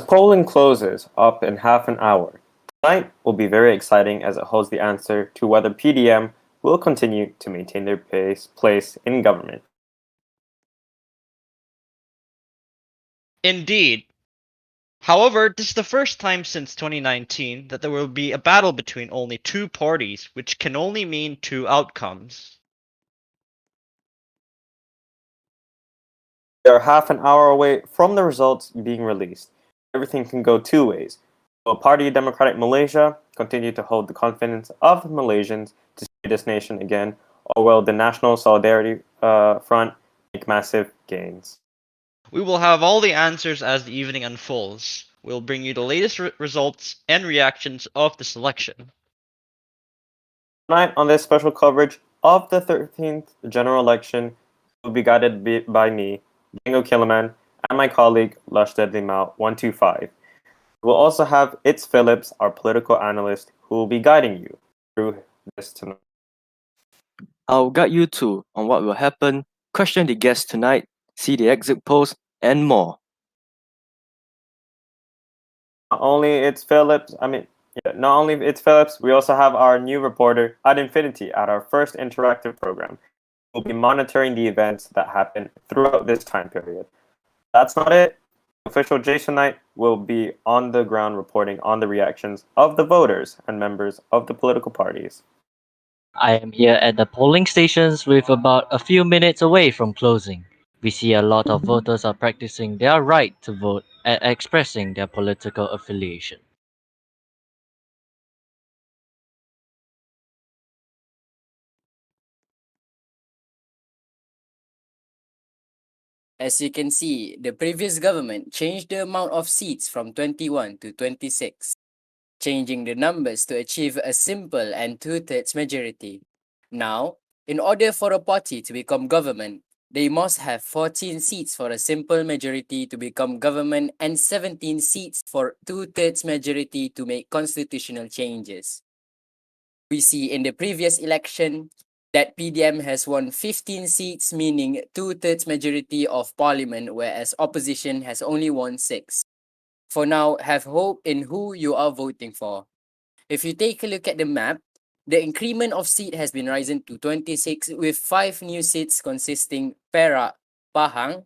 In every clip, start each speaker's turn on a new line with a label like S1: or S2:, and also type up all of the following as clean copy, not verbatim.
S1: polling closes up in half an hour, tonight will be very exciting as it holds the answer to whether PDM will continue to maintain their place in government.
S2: Indeed. However, this is the first time since 2019 that there will be a battle between only two parties, which can only mean two outcomes.
S1: We are half an hour away from the results being released. Everything can go two ways. Will Party Democratic Malaysia continue to hold the confidence of Malaysians to see this nation again, or will the National Solidarity Front make massive gains?
S2: We will have all the answers as the evening unfolds. We'll bring you the latest results and reactions of this election.
S1: Tonight on this special coverage of the 13th general election will be guided by me, Django Killaman, and my colleague Lush Deadly Mao 125. We'll also have Itz Phillips, our political analyst, who will be guiding you through this tonight.
S3: I'll guide you too on what will happen, question the guests tonight, see the exit polls, and more.
S1: Not only Itz Phillips, we also have our new reporter at Infinity at our first interactive program. We'll be monitoring the events that happen throughout this time period. That's not it. Official Jason Knight will be on the ground reporting on the reactions of the voters and members of the political parties.
S4: I am here at the polling stations with about a few minutes away from closing. We see a lot of voters are practicing their right to vote and expressing their political affiliation.
S5: As you can see, the previous government changed the amount of seats from 21 to 26, changing the numbers to achieve a simple and two-thirds majority. Now, in order for a party to become government, they must have 14 seats for a simple majority to become government and 17 seats for two-thirds majority to make constitutional changes. We see in the previous election that PDM has won 15 seats, meaning two-thirds majority of parliament, whereas opposition has only won 6. For now, have hope in who you are voting for. If you take a look at the map, the increment of seat has been risen to 26 with 5 new seats consisting Perak, Pahang,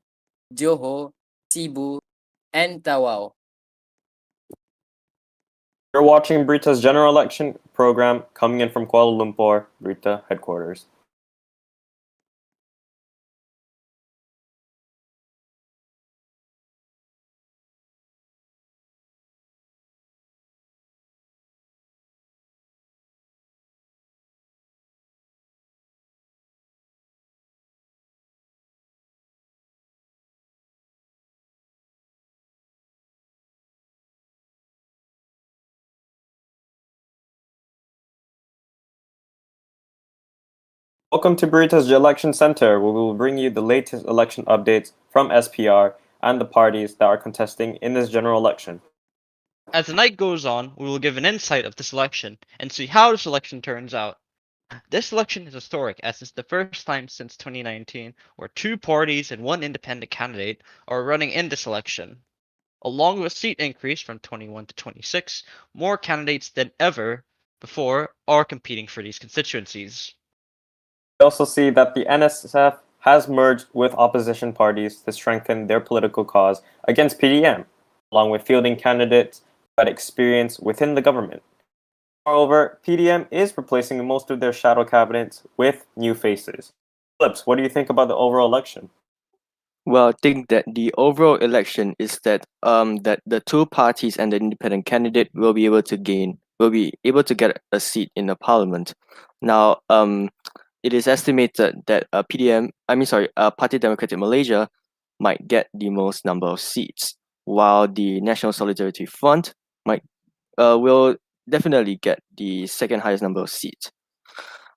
S5: Johor, Cebu, and Tawau.
S1: You're watching Berita's general election program coming in from Kuala Lumpur, Berita headquarters. Welcome to Berita's Election Center, where we will bring you the latest election updates from SPR and the parties that are contesting in this general election.
S2: As the night goes on, we will give an insight of this election and see how this election turns out. This election is historic as it's the first time since 2019 where two parties and one independent candidate are running in this election. Along with a seat increase from 21 to 26, more candidates than ever before are competing for these constituencies.
S1: We also see that the NSF has merged with opposition parties to strengthen their political cause against PDM, along with fielding candidates who had experience within the government. Moreover, PDM is replacing most of their shadow cabinets with new faces. Phillips, what do you think about the overall election?
S3: Well, I think that the overall election is that the two parties and the independent candidate will be able to get a seat in the parliament. Now, it is estimated that Party Democratic Malaysia might get the most number of seats, while the National Solidarity Front will definitely get the second highest number of seats.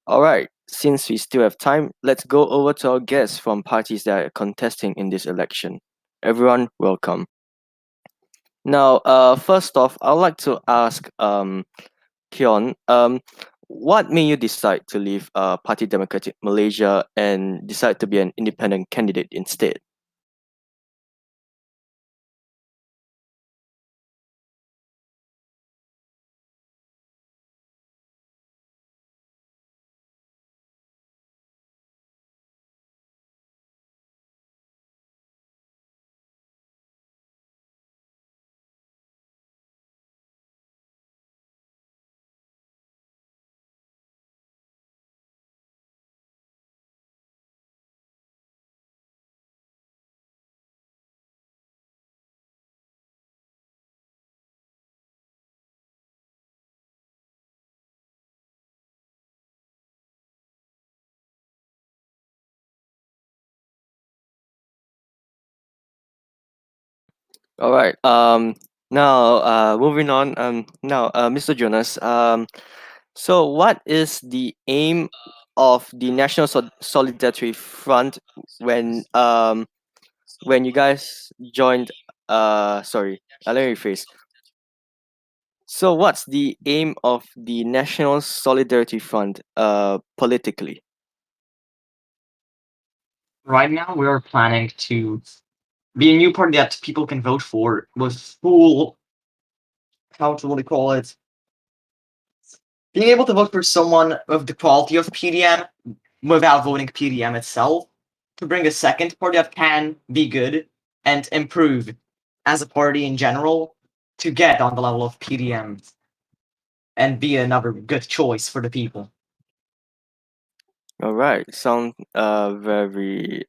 S3: Alright, since we still have time, let's go over to our guests from parties that are contesting in this election. Everyone, welcome. Now, first off, I'd like to ask Kion, what made you decide to leave Party Democratic Malaysia and decide to be an independent candidate instead? All right. Now, moving on. Now, Mr. Jonas. So what is the aim of the National Solidarity Front when you guys joined? Sorry. Let me rephrase. So, what's the aim of the National Solidarity Front, politically?
S6: Right now, we are planning to be a new party that people can vote for with full, how to what do you call it? Being able to vote for someone of the quality of PDM without voting PDM itself, to bring a second party that can be good and improve as a party in general to get on the level of PDM and be another good choice for the people.
S3: All right, sound very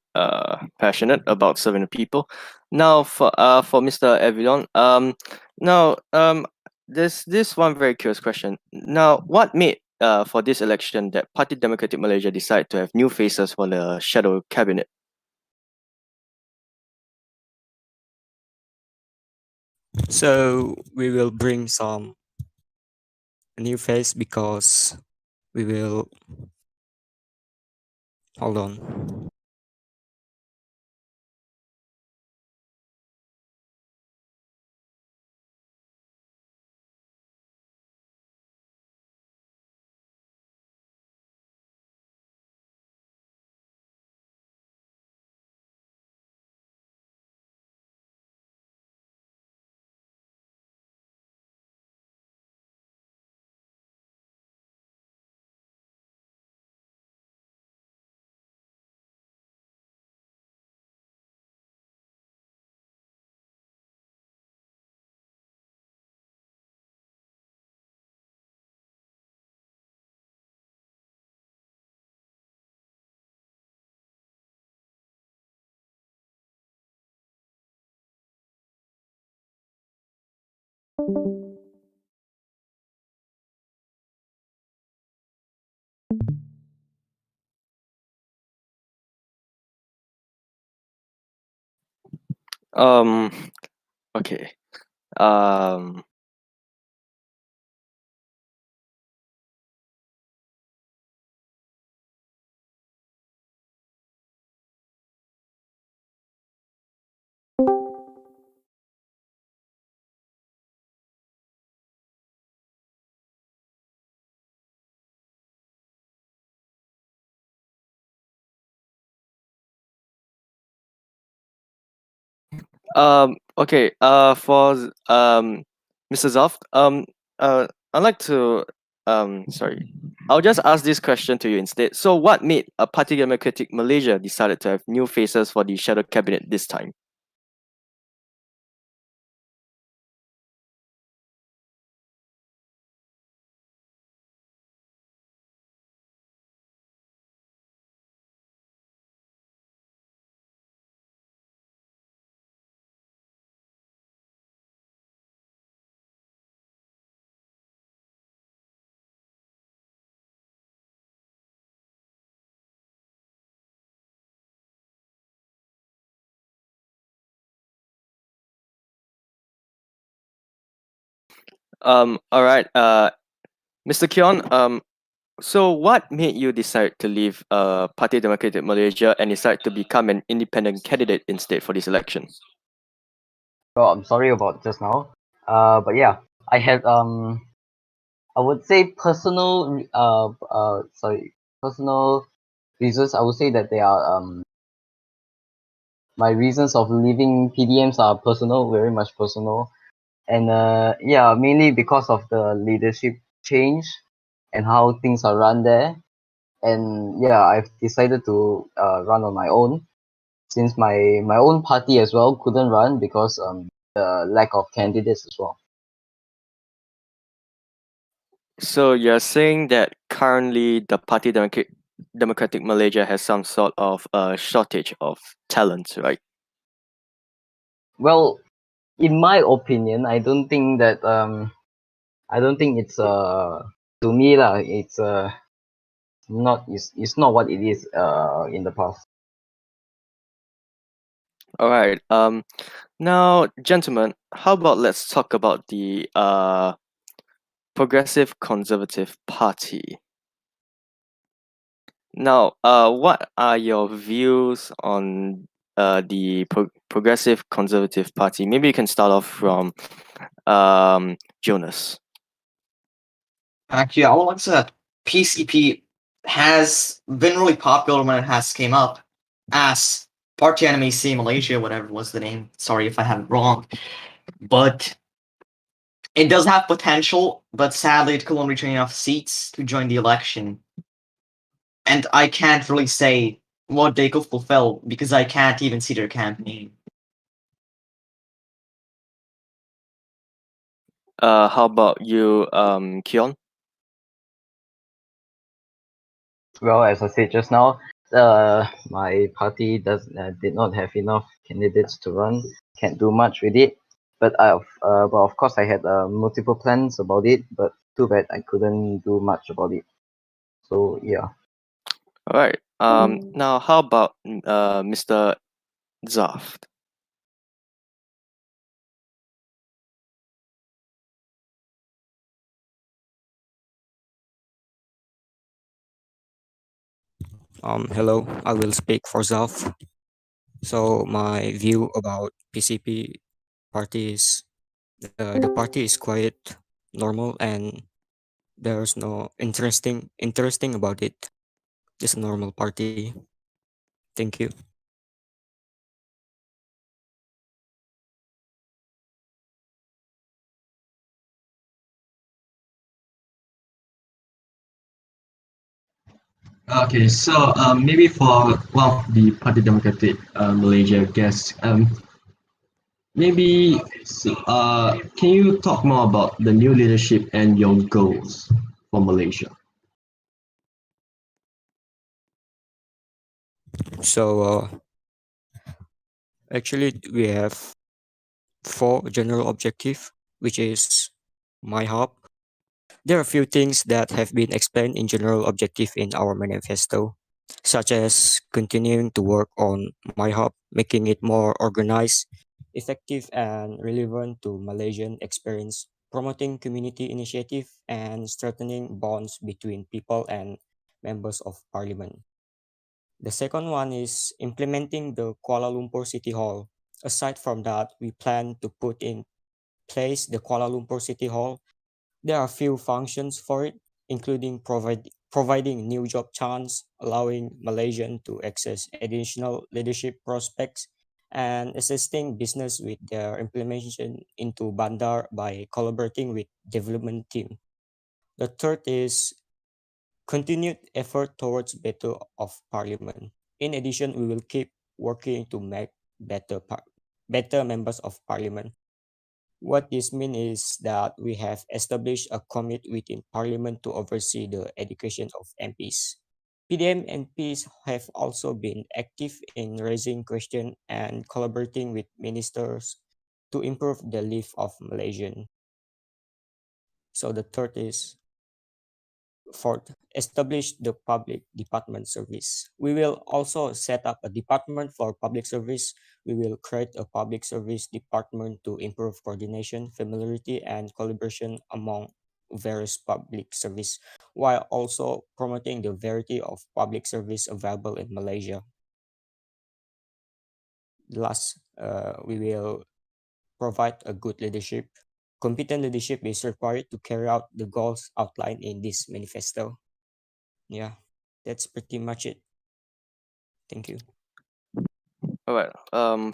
S3: passionate about serving the people. Now for Mr. Evilon, now there's this one very curious question. Now, what made for this election that Party Democratic Malaysia decide to have new faces for the shadow cabinet?
S7: So we will bring some new face because we will hold on.
S3: Um, okay. Um, okay. Mr. Zoft, I'd like to sorry. I'll just ask this question to you instead. So, what made a Party Democratic Malaysia decided to have new faces for the shadow cabinet this time? All right. Mr. Kion, so what made you decide to leave Party Democratic Malaysia and decide to become an independent candidate instead for this election?
S8: Well, I'm sorry about just now. But yeah, I had I would say personal reasons. I would say that they are my reasons of leaving PDMs are personal, very much personal, and yeah, mainly because of the leadership change and how things are run there. And yeah, I've decided to run on my own since my own party as well couldn't run because the lack of candidates as well.
S3: So you're saying that currently the Party Democratic Malaysia has some sort of shortage of talent, right?
S8: Well, in my opinion, I don't think it's to me lah. It's not it's not what it is in the past.
S3: All right. Now, gentlemen, how about let's talk about the Progressive Conservative Party. Now, what are your views on the Progressive Conservative Party? Maybe you can start off from Jonas.
S6: Actually, I would like to say that PCP has been really popular when it has came up as Party Animacy Malaysia, whatever was the name. Sorry if I have it wrong. But it does have potential, but sadly it couldn't reach enough seats to join the election. And I can't really say what they could fulfill because I can't even see their campaign.
S3: How about you, Kion?
S8: Well, as I said just now, my party did not have enough candidates to run. Can't do much with it. But well, of course, I had multiple plans about it. But too bad I couldn't do much about it. So yeah.
S3: All right. Now, how about Mr. Zaft?
S7: Hello, I will speak for Zaf. So my view about PCP party is the party is quite normal and there's no interesting about it. Just a normal party. Thank you.
S9: Okay, so maybe for well the Party Democratic Malaysia guest, maybe can you talk more about the new leadership and your goals for Malaysia?
S7: So actually we have 4 general objective, which is MyHub. There are a few things that have been explained in general objective in our manifesto, such as continuing to work on MyHub, making it more organized, effective and relevant to Malaysian experience, promoting community initiative and strengthening bonds between people and members of parliament. The second one is implementing the Kuala Lumpur City Hall. Aside from that, we plan to put in place the Kuala Lumpur City Hall. There are few functions for it, including providing new job chance, allowing Malaysian to access additional leadership prospects, and assisting business with their implementation into Bandar by collaborating with development team. The third is continued effort towards better of parliament. In addition, we will keep working to make better members of parliament. What this means is that we have established a committee within Parliament to oversee the education of MPs. PDM MPs have also been active in raising questions and collaborating with ministers to improve the life of Malaysian. So the third is fourth, establish the public department service. We will also set up a department for public service. We will create a public service department to improve coordination, familiarity, and collaboration among various public service, while also promoting the variety of public service available in Malaysia. Last, we will provide a good leadership. Competent leadership is required to carry out the goals outlined in this manifesto. Yeah, that's pretty much it. Thank you.
S3: All right.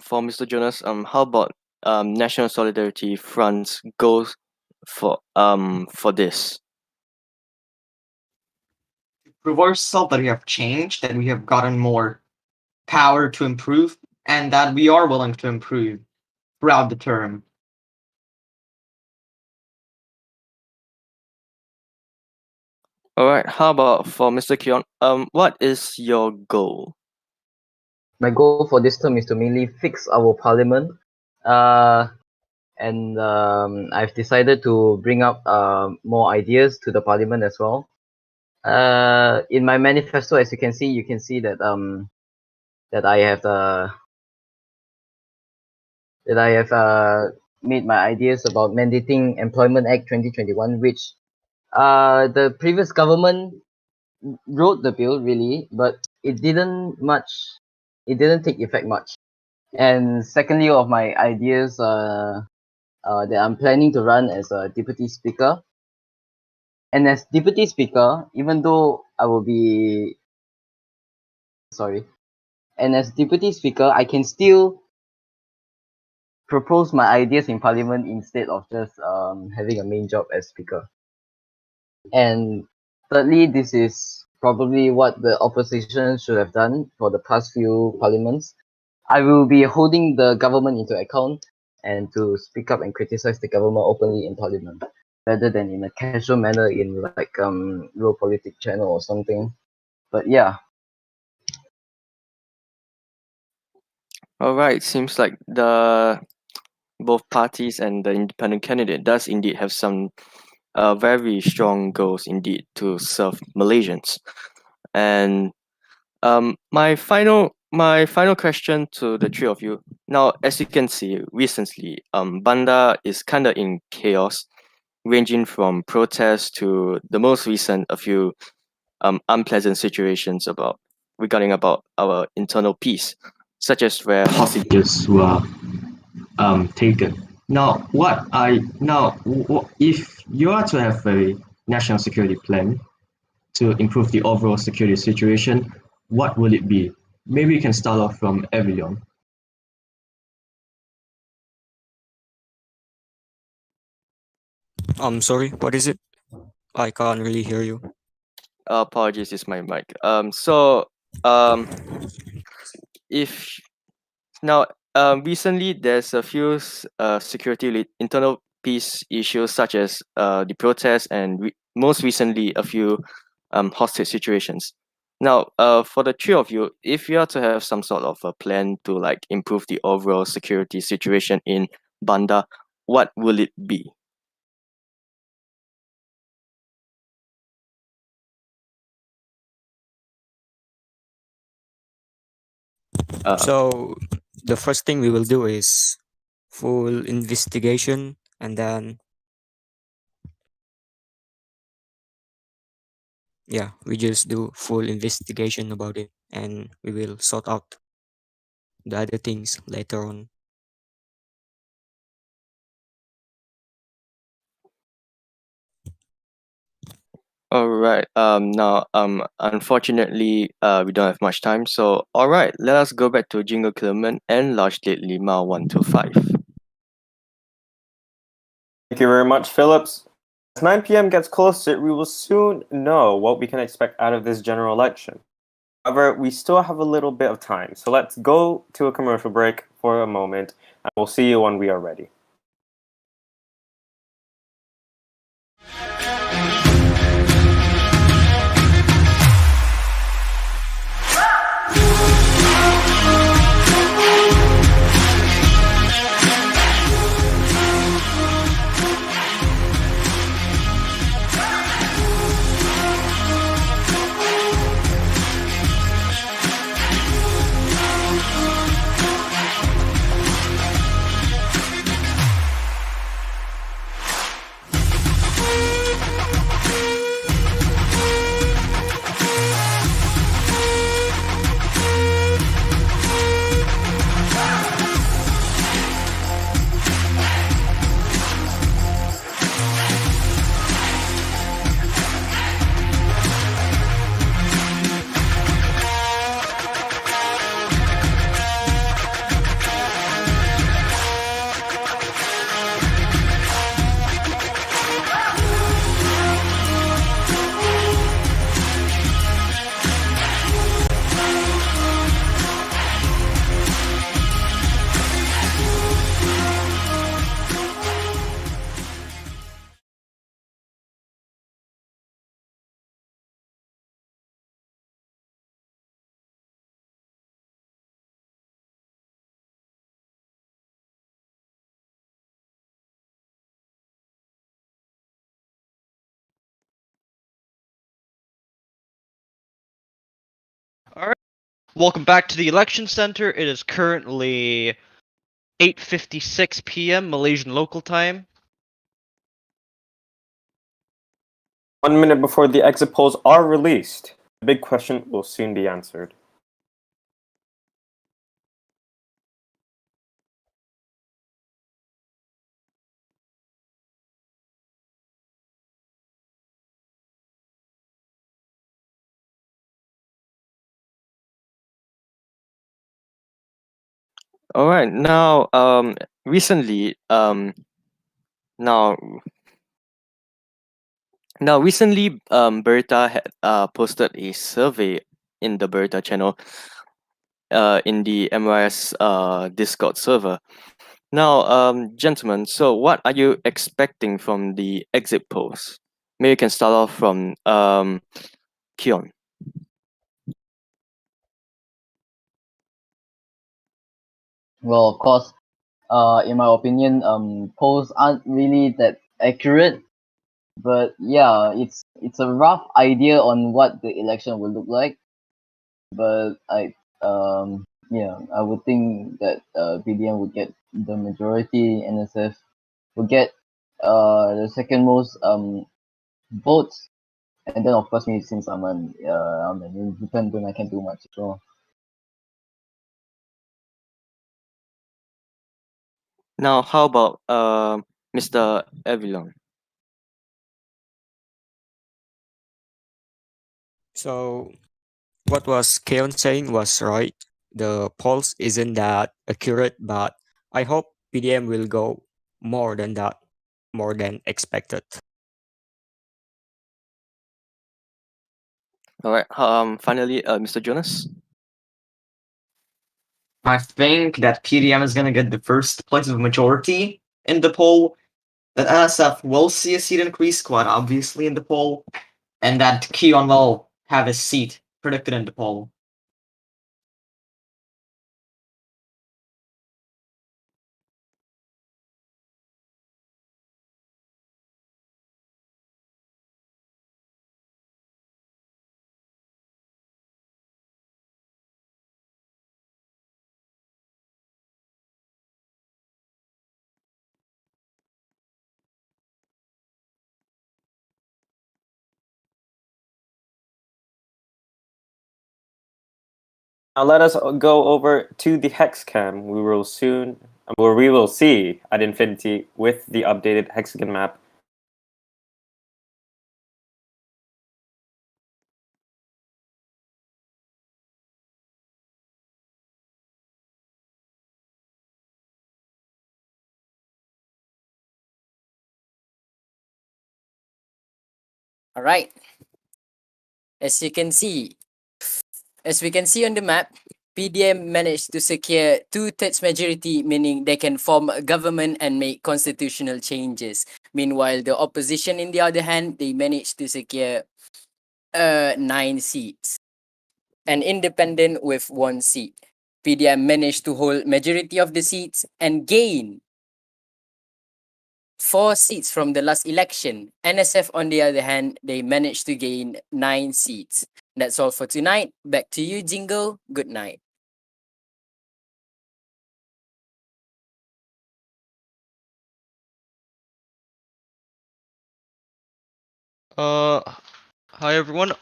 S3: For Mr. Jonas, how about National Solidarity Front's goals for this?
S6: Prove ourselves that we have changed, that we have gotten more power to improve, and that we are willing to improve throughout the term.
S3: All right. How about for Mr. Kion? What is your goal?
S8: My goal for this term is to mainly fix our parliament. And I've decided to bring up more ideas to the parliament as well. In my manifesto, as you can see that that I have that I have made my ideas about mandating Employment Act 2021, which the previous government wrote the bill really, but it didn't take effect much. And secondly, of my ideas that I'm planning to run as a deputy speaker. And as deputy speaker, even though I will be sorry, and as deputy speaker, I can still propose my ideas in parliament instead of just having a main job as speaker. And thirdly, this is probably what the opposition should have done for the past few parliaments. I will be holding the government into account and to speak up and criticize the government openly in parliament, rather than in a casual manner in like Real Politic channel or something. But yeah,
S3: All right, seems like the both parties and the independent candidate does indeed have some very strong goals indeed to serve Malaysians. And my final question to the three of you. Now, as you can see, recently, Banda is kind of in chaos, ranging from protests to the most recent a few unpleasant situations regarding about our internal peace, such as where
S9: Hostages were taken. Now, if you are to have a national security plan to improve the overall security situation, what will it be? Maybe you can start off from Evilion.
S7: Sorry, what is it? I can't really hear you.
S3: apologies, it's my mic. So if now recently there's a few internal peace issues such as the protests and most recently a few hostage situations. Now, for the three of you, if you are to have some sort of a plan to like improve the overall security situation in Banda, what will it be?
S7: So the first thing we will do is full investigation, and then yeah, we just do full investigation about it, and we will sort out the other things later on.
S3: All right. Now, unfortunately, we don't have much time. So, all right, let us go back to Jingle Clement and Large Date Lima 125.
S1: Thank you very much, Phillips. As 9 p.m. gets closer, we will soon know what we can expect out of this general election. However, we still have a little bit of time, so let's go to a commercial break for a moment, and we'll see you when we are ready.
S2: Alright. Welcome back to the election center. It is currently 8:56 p.m. Malaysian local time.
S1: 1 minute before the exit polls are released, the big question will soon be answered.
S3: All right. Now, recently, now, recently, Berta had posted a survey in the Berta channel, in the MYS Discord server. Now, gentlemen, so what are you expecting from the exit polls? Maybe you can start off from Keon.
S8: Well, of course, in my opinion, polls aren't really that accurate. But yeah, it's a rough idea on what the election will look like. But yeah, I would think that BDM would get the majority, NSF would get the second most votes, and then of course me, since I'm an independent, I can't do much. So
S3: Now, how about Mr. Avilon?
S7: So what was Keon saying was right. The polls isn't that accurate, but I hope PDM will go more than that, more than expected.
S3: All right. Finally, Mr. Jonas.
S6: I think that PDM is gonna get the first place of majority in the poll. That NSF will see a seat increase quite obviously in the poll, and that Keon will have a seat predicted in the poll.
S1: Now let us go over to the Hexcam. We will see at infinity with the updated hexagon map.
S5: All right. As you can see, as we can see on the map, PDM managed to secure 2/3 majority, meaning they can form a government and make constitutional changes. Meanwhile, the opposition, in the other hand, they managed to secure 9 seats. An independent with 1 seat. PDM managed to hold majority of the seats and gain 4 seats from the last election. NSF, on the other hand, they managed to gain 9 seats. That's all for tonight. Back to you, Jingle. Good night.
S2: Hi everyone.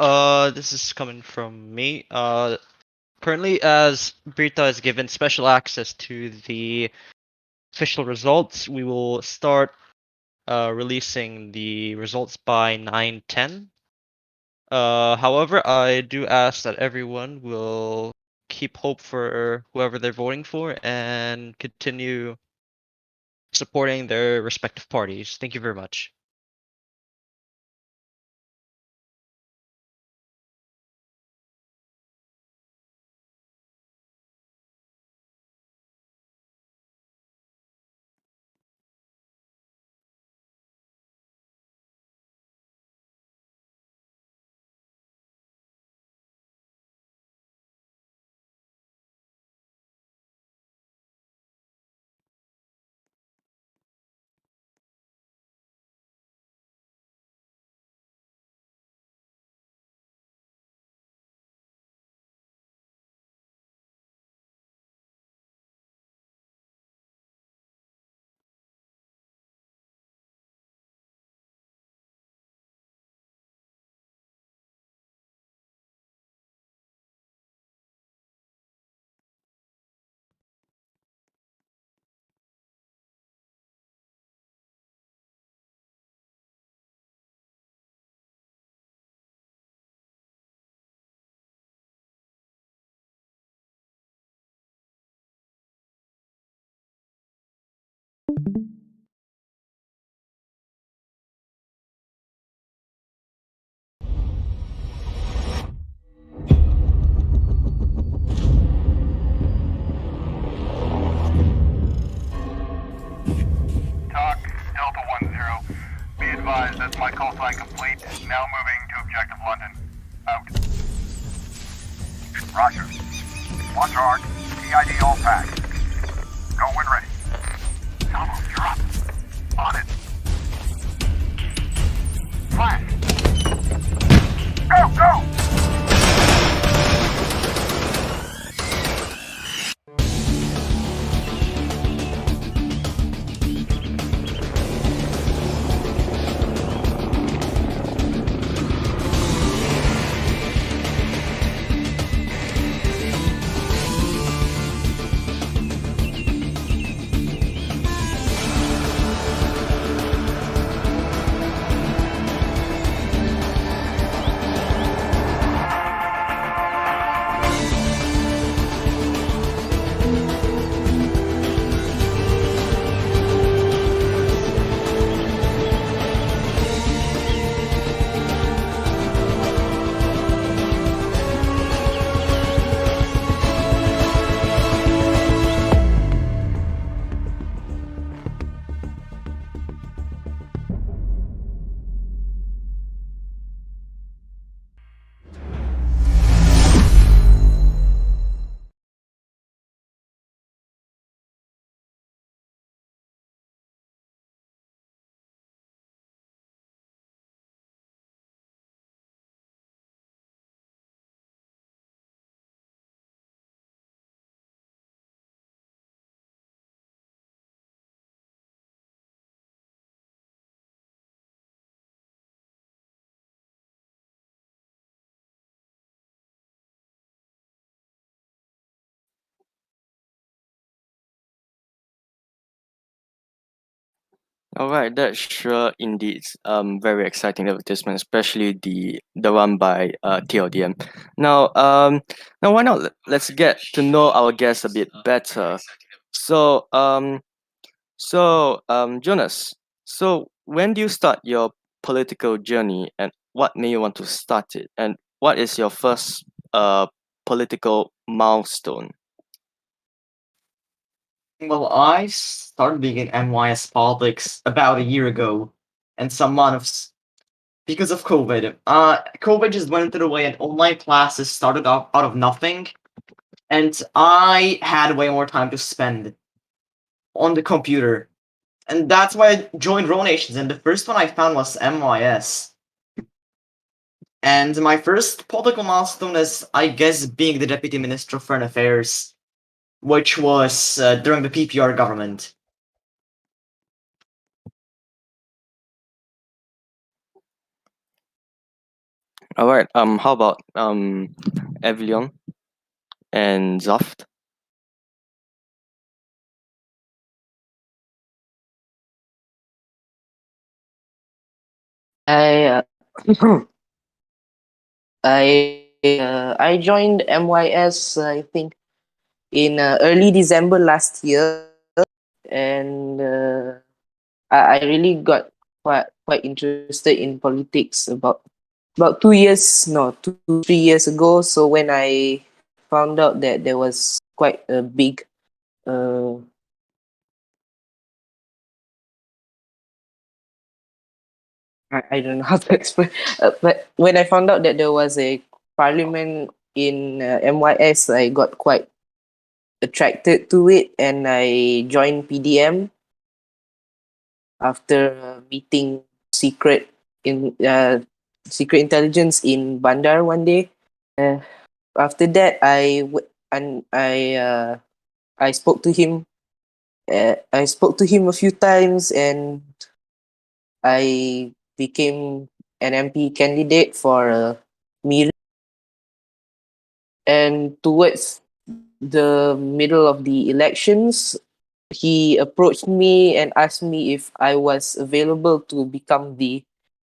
S2: This is coming from me. Currently, as Brita is given special access to the official results, we will start releasing the results by 9:10. However, I do ask that everyone will keep hope for whoever they're voting for and continue supporting their respective parties. Thank you very much.
S10: my call sign complete. Now moving to objective London. Out. Roger. Launch arc. PID all packed. Go when ready. Alamo, you're up. On it. Flash. Go, go!
S3: All right, that's sure indeed very exciting advertisement, especially the one by TLDM. Now now why not let's get to know our guests a bit better. So Jonas, so when do you start your political journey and what made you want to start it? And what is your first political milestone?
S6: Well, I started being in MYS politics about a year ago, and some months because of COVID. COVID just went into the way, and online classes started out of nothing, and I had way more time to spend on the computer, and that's why I joined Row Nations. And the first one I found was MYS. And my first political milestone is, I guess, being the Deputy Minister of Foreign Affairs, which was during the PPR government.
S3: All right. How about Evelion and Zaft?
S11: I I joined MYS I think in early December last year, and I really got quite interested in politics about 2 years, no, 2 3 years ago. So when I found out that there was quite a big I don't know how to explain, but when I found out that there was a parliament in MYS, I got quite attracted to it, and I joined PDM after meeting in secret intelligence in Bandar one day. After that, I spoke to him. I spoke to him a few times, and I became an MP candidate for Miri. And towards the middle of the elections, he approached me and asked me if I was available to become the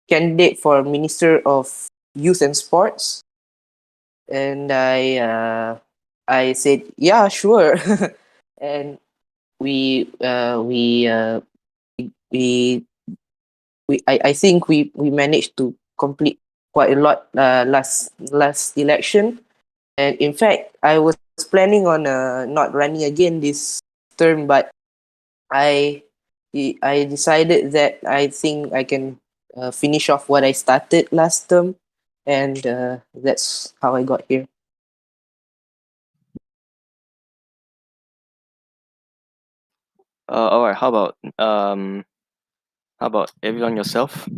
S11: candidate for Minister of Youth and Sports. And I said, yeah, sure. And I think we managed to complete quite a lot last election. And in fact, I was planning on not running again this term, but I decided that I think I can finish off what I started last term, and that's how I got here.
S3: All right. How about everyone yourself?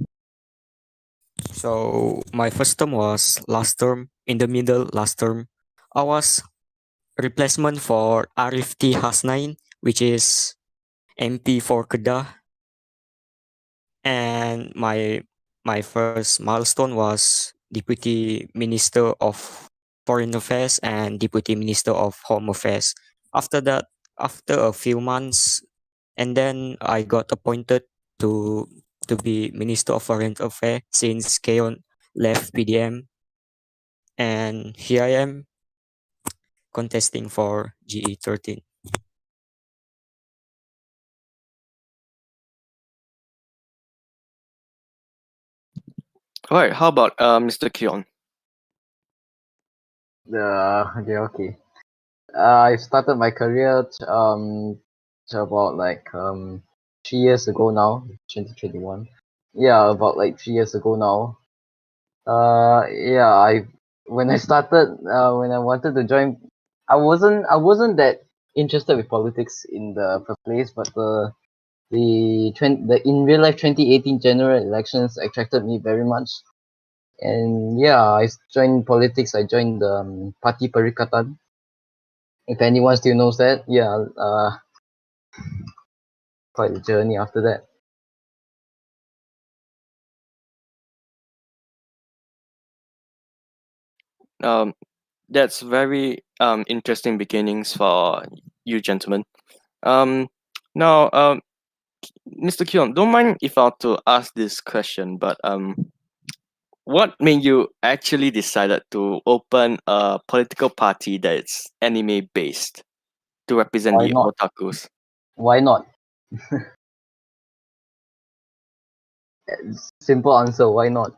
S7: So my first term was last term. In the middle last term, I was replacement for Arif T Hasnain, which is MP for Kedah. And my first milestone was Deputy Minister of Foreign Affairs and Deputy Minister of Home Affairs. After that, after a few months, and then I got appointed to be Minister of Foreign Affairs since Keon left PDM, and here I am contesting for GE13.
S3: All right. How about Mr. Keon?
S8: Okay. I started my career about like 3 years ago now, 2021. Yeah, about like 3 years ago now. Yeah, I when I started when I wanted to join, I wasn't that interested with politics in the first place, but the in real life 2018 general elections attracted me very much. And yeah, I joined politics. I joined the Parti Perikatan. If anyone still knows that, yeah, quite a journey after that.
S3: That's very interesting beginnings for you gentlemen. Now Mr. Keon, don't mind if I were to ask this question, but what made you actually decided to open a political party that's anime based to represent
S8: Why
S3: the
S8: not?
S3: otakus?
S8: Why not? Simple answer. Why not?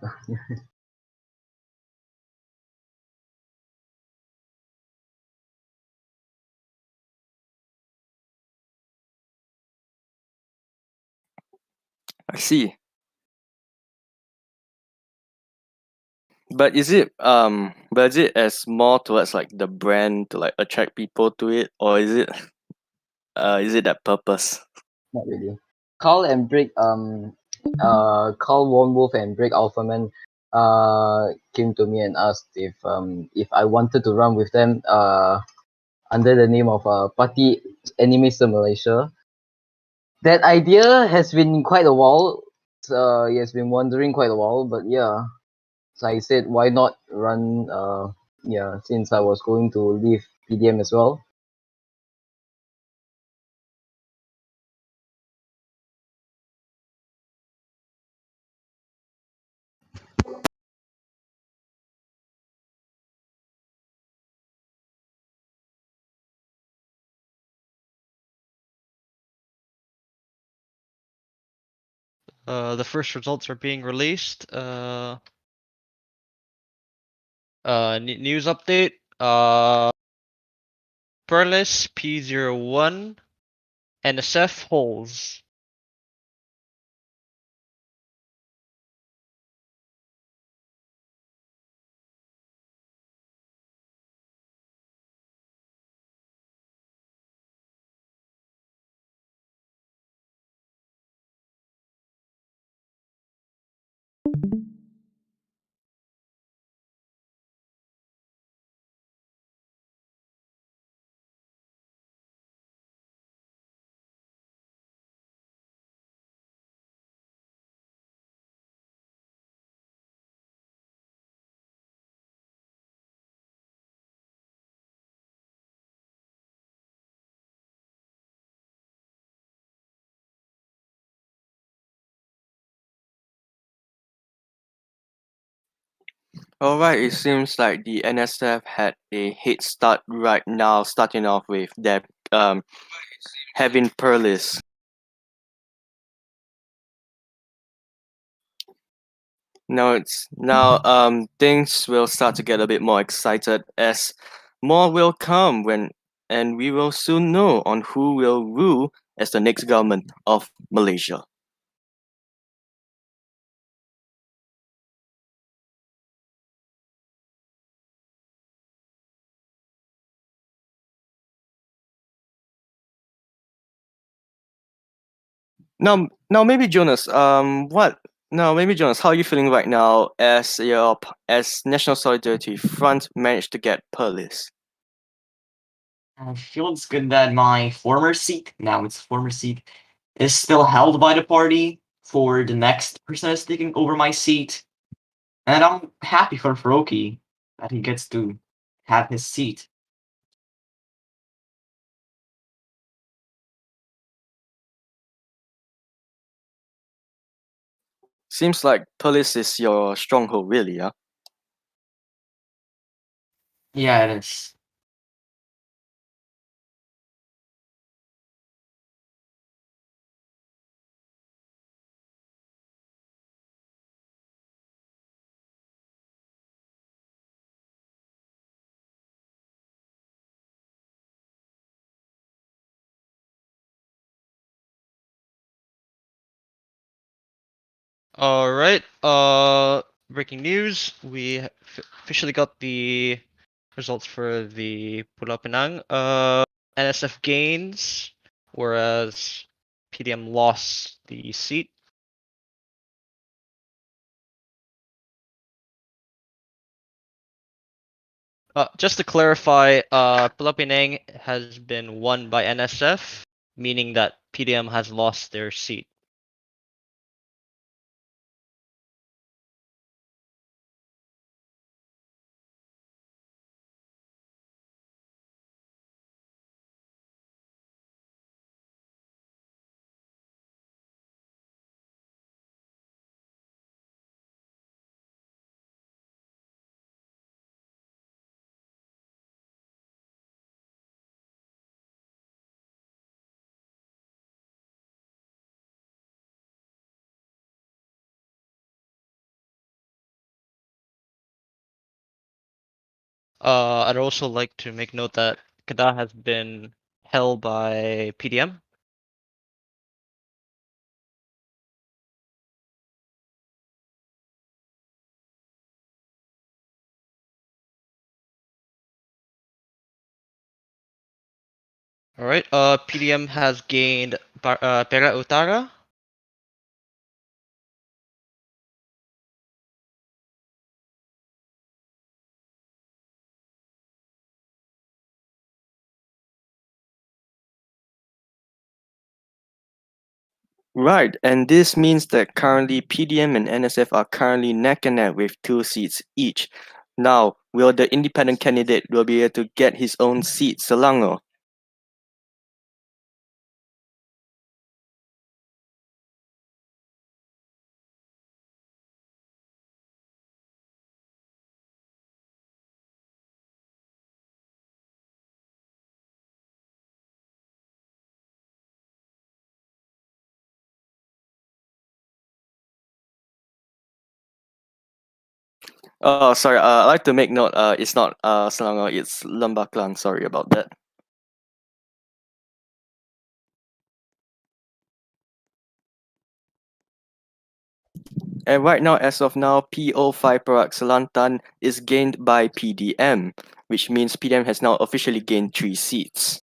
S3: I see. But is it as more towards like the brand to like attract people to it, or is it that purpose?
S8: Not really. Carl and Brick, Carl Wolf and Brick Alphaman, came to me and asked if I wanted to run with them, under the name of Party Animista Malaysia. That idea has been quite a while. He has been wondering quite a while, but yeah, so I said, why not run? Yeah, since I was going to leave PDM as well.
S2: The first results are being released. News update. Perlis P01 NSF holds.
S3: Alright, it seems like the NSF had a head start right now, starting off with their having Perlis. Now things will start to get a bit more excited as more will come and we will soon know on who will rule as the next government of Malaysia. Now maybe Jonas, maybe Jonas, how are you feeling right now as National Solidarity Front managed to get Perlis?
S6: I feel it's good that my former seat, now it's former seat, is still held by the party for the next person that's taking over my seat. And I'm happy for Froki that he gets to have his seat.
S3: Seems like Perlis is your stronghold, really, yeah?
S6: Yeah, it is.
S2: All right. Breaking news. We officially got the results for the Pulau Pinang. NSF gains, whereas PDM lost the seat. Just to clarify, Pulau Pinang has been won by NSF, meaning that PDM has lost their seat. I'd also like to make note that Kedah has been held by PDM. All right. PDM has gained Perak Utara.
S3: Right, and this means that currently PDM and NSF are currently neck and neck with 2 seats each. Now, will the independent candidate will be able to get his own seat, Selangor? Oh, sorry. I'd like to make note. It's not Selangor. It's Lembah Klang. Sorry about that. And right now, as of now, PO5 Perak Selatan is gained by PDM, which means PDM has now officially gained 3 seats.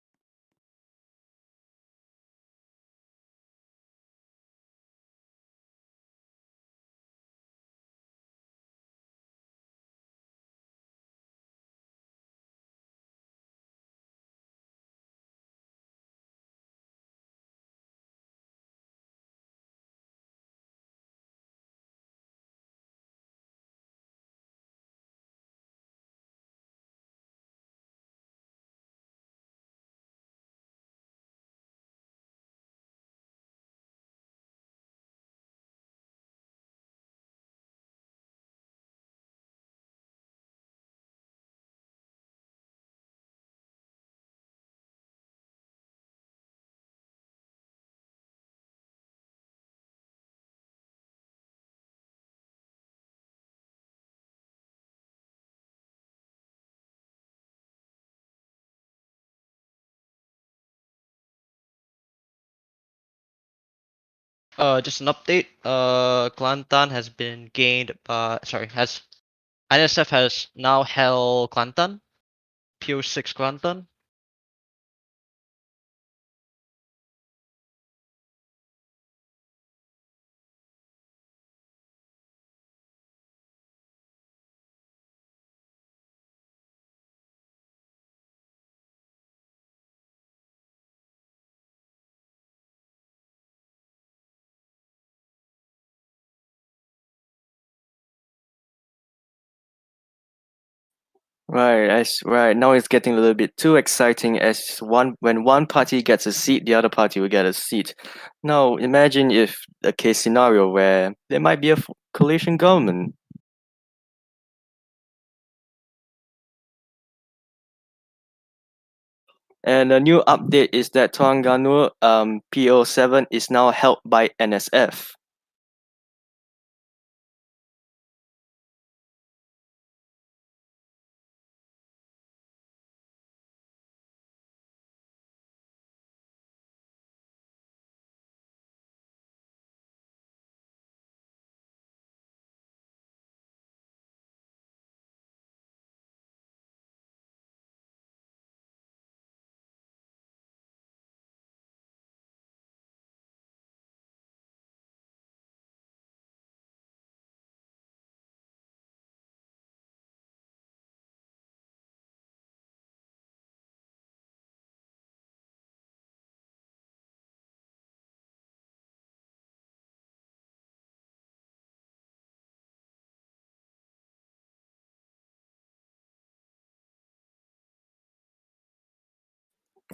S2: Just an update. Kelantan has been gained by. Sorry, has NSF has now held Kelantan. PO6 Kelantan.
S3: Right. Now it's getting a little bit too exciting as when one party gets a seat, the other party will get a seat. Now imagine if a case scenario where there might be a coalition government. And a new update is that Terengganu PO7 is now held by NSF.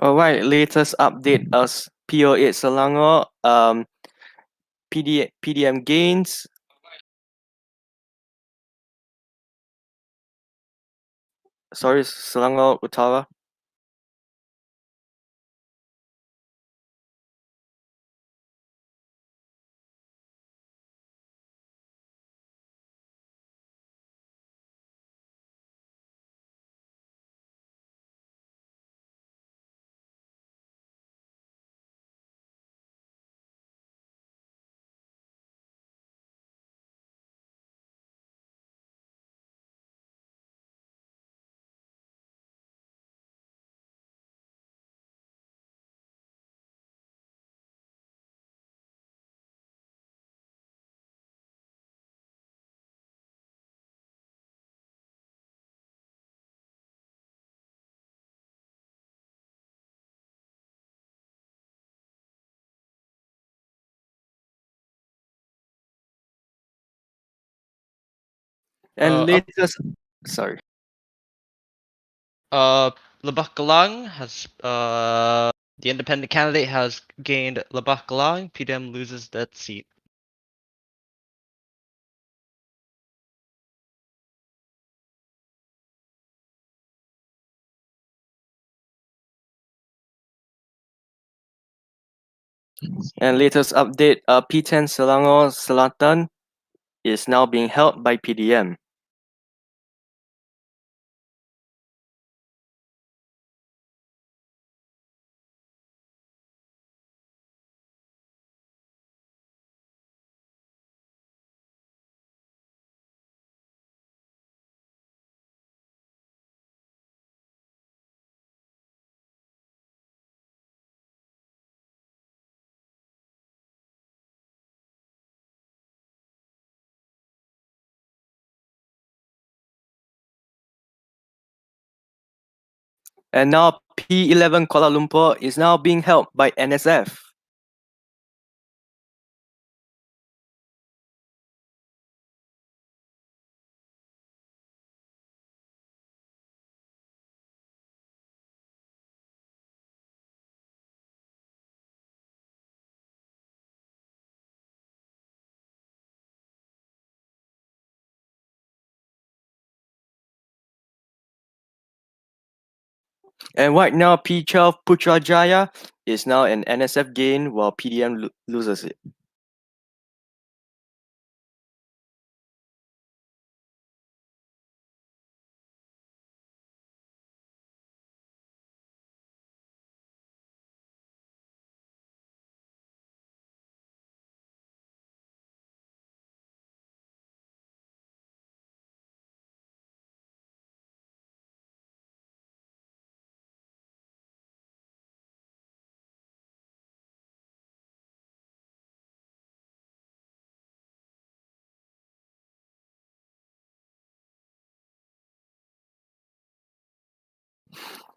S3: Alright, latest update as PO8 Selangor PDM gains. Sorry, Selangor Utara. And latest, sorry.
S2: Lebak Galang has the independent candidate has gained Lebak Galang. PDM loses that seat.
S3: And latest update, P10 Selangor Selatan is now being held by PDM. And now P11 Kuala Lumpur is now being held by NSF. And right now, P12 Putrajaya is now an NSF gain while PDM loses it.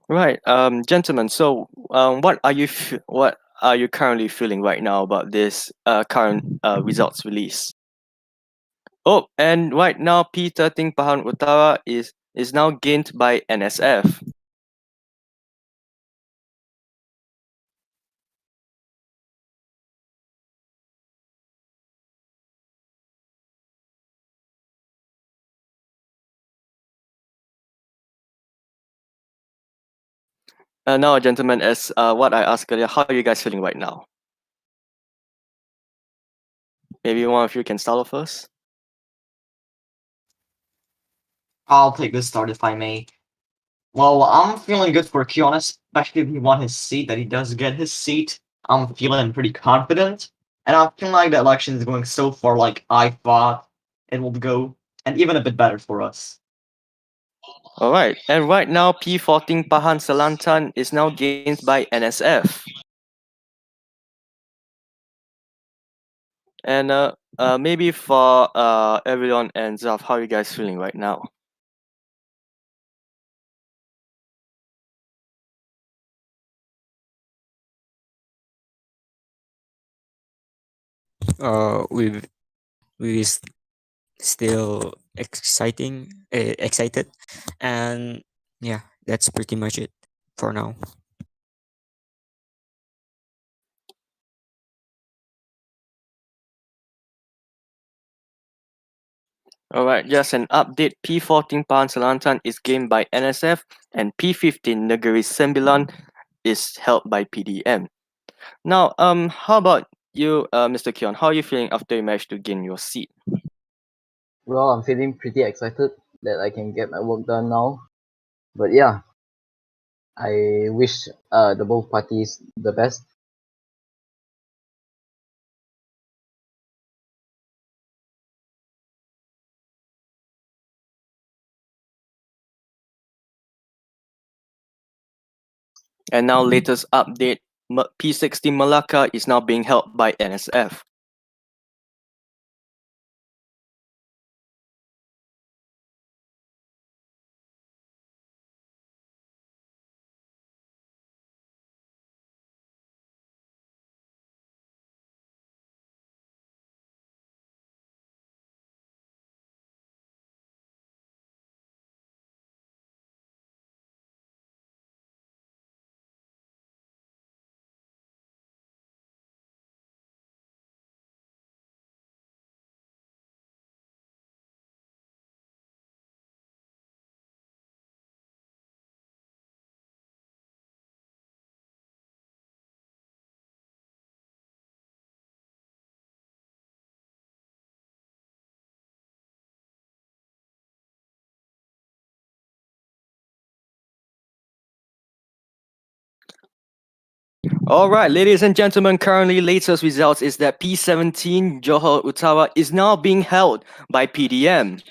S3: Right, gentlemen. So, what are you currently feeling right now about this current results release? Oh, and right now, P13 Pahang Utara is is now gained by NSF. Now, gentlemen, as what I asked earlier, how are you guys feeling right now? Maybe one of you can start off first.
S6: I'll take this start if I may. Well, I'm feeling good for Kion, especially if he won his seat, that he does get his seat. I'm feeling pretty confident. And I'm feeling like the election is going so far like I thought it will go, and even a bit better for us.
S3: Alright, and right now P14 Pahan Selatan is now gained by NSF. And maybe for everyone and Zaf, how are you guys feeling right now?
S7: We still excited, and yeah, that's pretty much it for now.
S3: Alright, just an update. P14 Pahan Selatan is gained by NSF, and P15 Negeri Sembilan is held by PDM. Now, how about you, Mr. Kion? How are you feeling after you managed to gain your seat?
S8: Well, I'm feeling pretty excited that I can get my work done now. But yeah, I wish the both parties the best.
S3: And now, latest update: P16 Malacca is now being held by NSF. Alright, ladies and gentlemen, currently latest results is that P17 Johor Utara is now being held by PDM.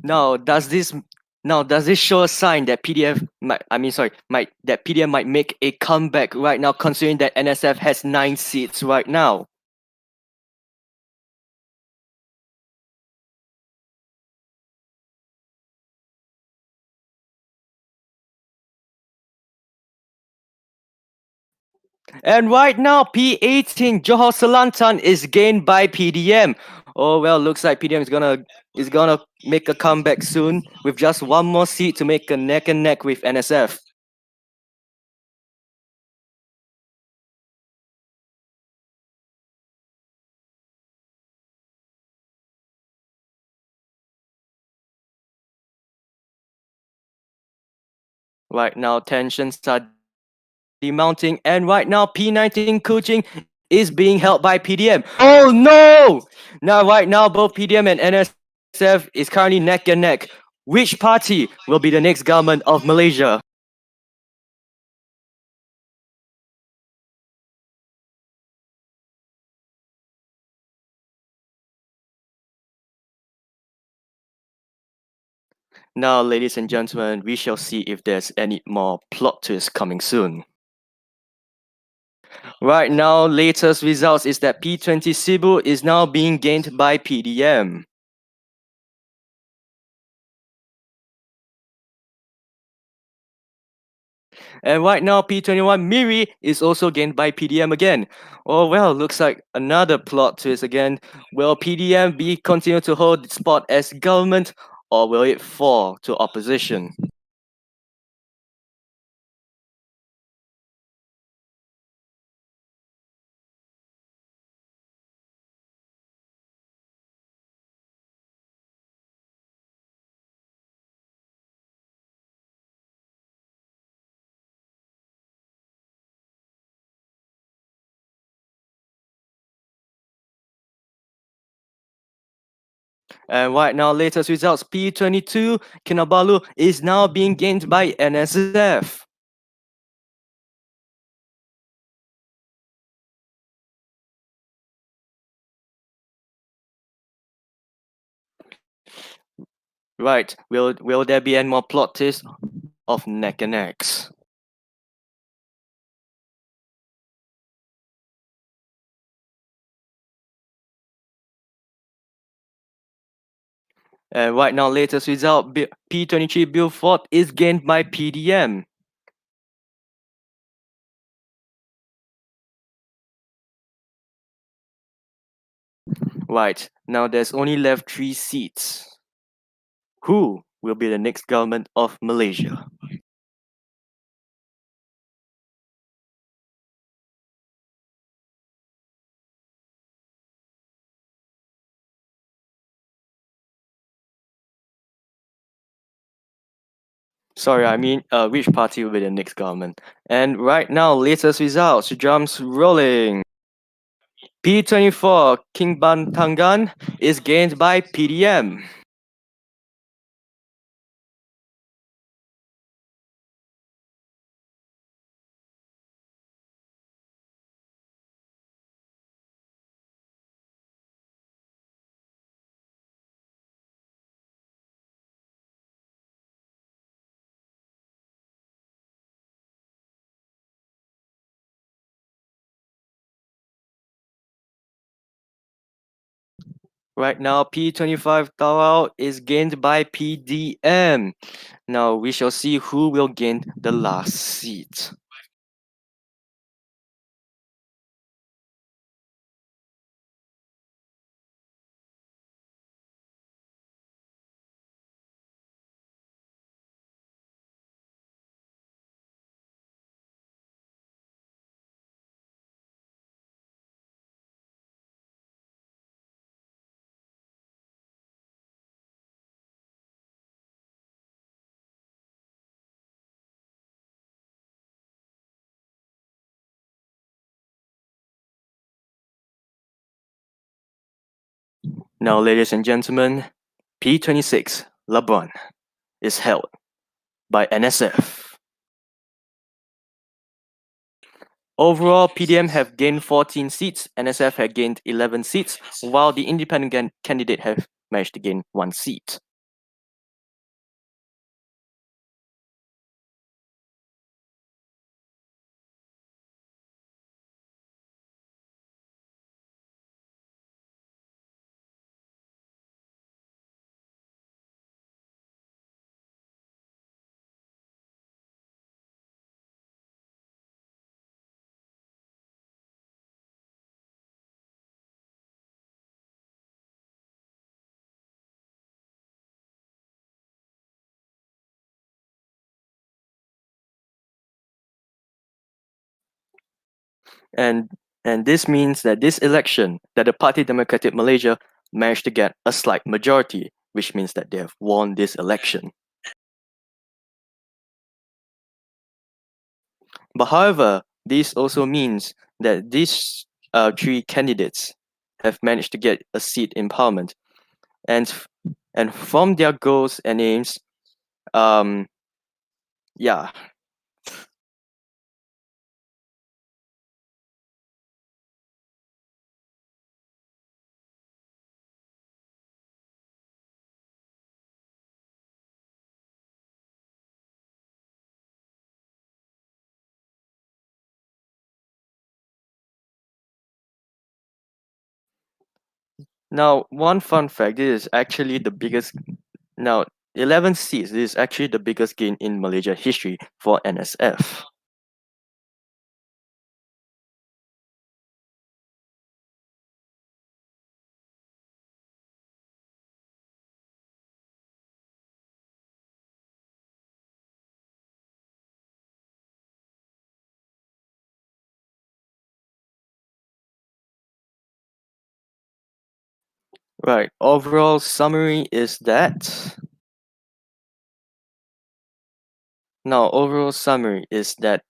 S3: Now, does this show a sign that PDM might make a comeback right now, considering that NSF has 9 seats right now? And right now, P18 Johor Selatan is gained by PDM. Oh well, looks like PDM is gonna make a comeback soon with just one more seat to make a neck and neck with NSF. Right now, tensions are demounting, and right now, P19 Kuching is being held by PDM. Oh no! Right now, both PDM and NSF is currently neck and neck. Which party will be the next government of Malaysia? Now, ladies and gentlemen, we shall see if there's any more plot twists coming soon. Right now, latest results is that P20 Cebu is now being gained by PDM. And right now, P21 Miri is also gained by PDM again. Oh well, looks like another plot twist again. Will PDM be continue to hold its spot as government, or will it fall to opposition? And right now, latest results, P22 Kinabalu is now being gained by NSF. Right, will there be any more plot twists of neck and necks? And right now, latest result, P23 Beaufort is gained by PDM. Right, now there's only left 3 seats. Who will be the next government of Malaysia? Sorry, I mean, which party will be the next government? And right now, latest results, drums rolling. P24 King Bantangan is gained by PDM. Right now, P25 Tawau is gained by PDM. Now we shall see who will gain the last seat. Now, ladies and gentlemen, P26 Labuan is held by NSF. Overall, PDM have gained 14 seats, NSF have gained 11 seats, while the independent candidate have managed to gain 1 seat. And this means that this election, that the Party Democratic Malaysia managed to get a slight majority, which means that they have won this election. But however, this also means that these 3 candidates have managed to get a seat in parliament, and from their goals and aims, yeah. Now, one fun fact, this is actually the biggest. Now, 11 seats. This is actually the biggest gain in Malaysia history for NSF. Right, overall summary is that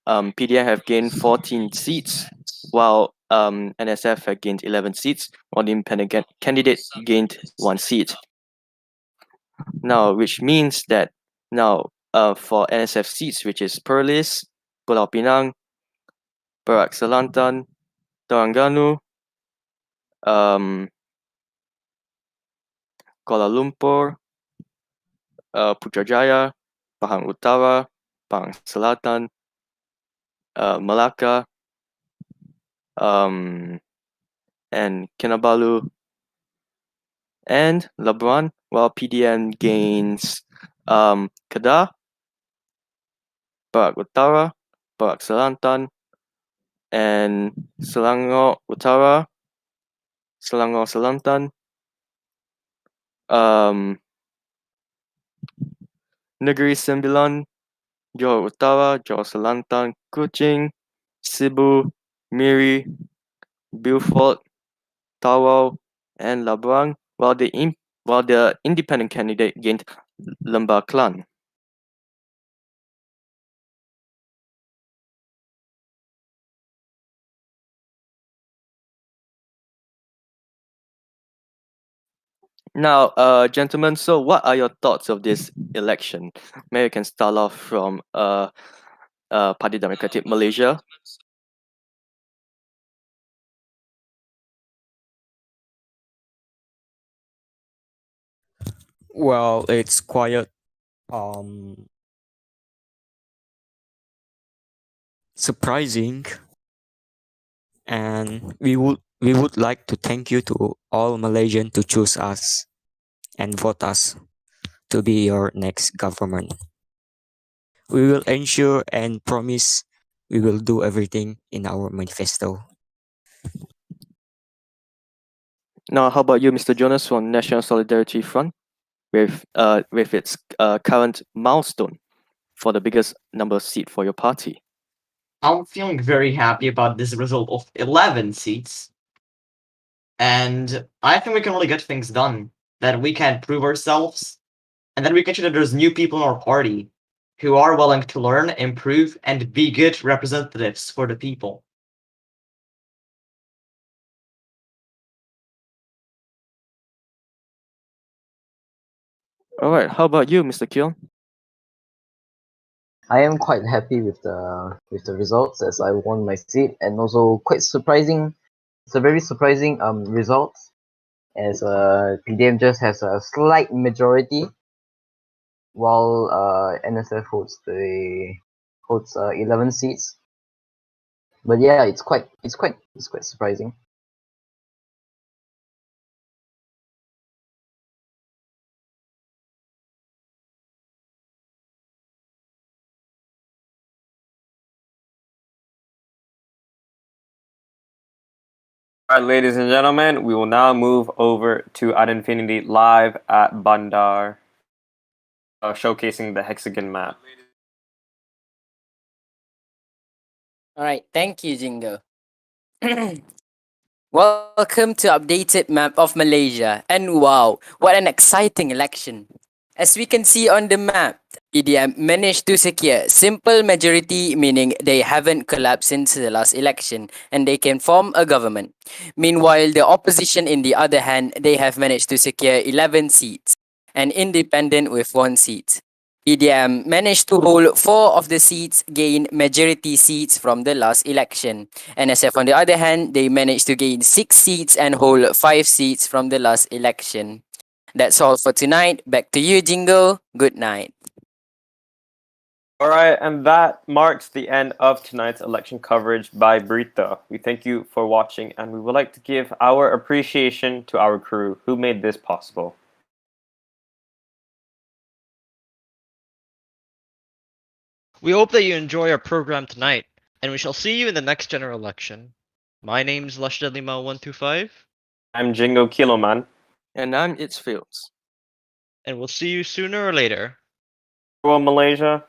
S3: PDM have gained 14 seats, while NSF have gained 11 seats, while the independent candidate gained 1 seat. Now, which means that for NSF seats, which is Perlis, Pulau Pinang, Perak Selatan, Terengganu, Kuala Lumpur, Putrajaya, Pahang Utara, Pahang Selatan, Melaka, and Kinabalu and Labuan, while PDM gains Kedah, Perak Utara, Perak Selatan, and Selangor Utara, Selangor Selatan, Negeri Sembilan, Johor Utara, Johor Selatan, Kuching, Cebu, Miri, Beaufort, Tawau, and Labuan, while the independent candidate gained Lembah Klang. Now, gentlemen, so what are your thoughts of this election? Maybe we can start off from Parti Demokratik Malaysia.
S7: Well, it's quite um surprising, and we would like to thank you to all Malaysian to choose us and vote us to be your next government. We will ensure and promise we will do everything in our manifesto.
S3: Now, how about you, Mr. Jonas, from National Solidarity Front, with its current milestone for the biggest number seat for your party?
S6: I'm feeling very happy about this result of 11 seats. And I think we can really get things done. That we can prove ourselves. And that we can show that there's new people in our party who are willing to learn, improve, and be good representatives for the people.
S3: All right, how about you, Mr. Kyon?
S8: I am quite happy with the results as I won my seat, and also quite surprising. It's a very surprising result, as PDM just has a slight majority, while NSF holds 11 seats. But yeah, it's quite surprising.
S1: All right, ladies and gentlemen, we will now move over to Ad Infinity live at Bandar, showcasing the hexagon map.
S5: All right, thank you, Jingo. Welcome to updated map of Malaysia. And wow, what an exciting election. As we can see on the map, PDM managed to secure simple majority, meaning they haven't collapsed since the last election and they can form a government. Meanwhile, the opposition, in the other hand, they have managed to secure 11 seats, and independent with 1 seat. PDM managed to hold 4 of the seats, gain majority seats from the last election. NSF, on the other hand, they managed to gain 6 seats and hold 5 seats from the last election. That's all for tonight. Back to you, Jingo. Good night.
S1: All right, and that marks the end of tonight's election coverage by Brita. We thank you for watching, and we would like to give our appreciation to our crew who made this possible.
S2: We hope that you enjoy our program tonight, and we shall see you in the next general election. My name's Lushdadlima125,
S1: I'm Jingo Kiloman.
S3: And I'm It's Fields.
S2: and we'll see you sooner or later.
S1: Well, Malaysia.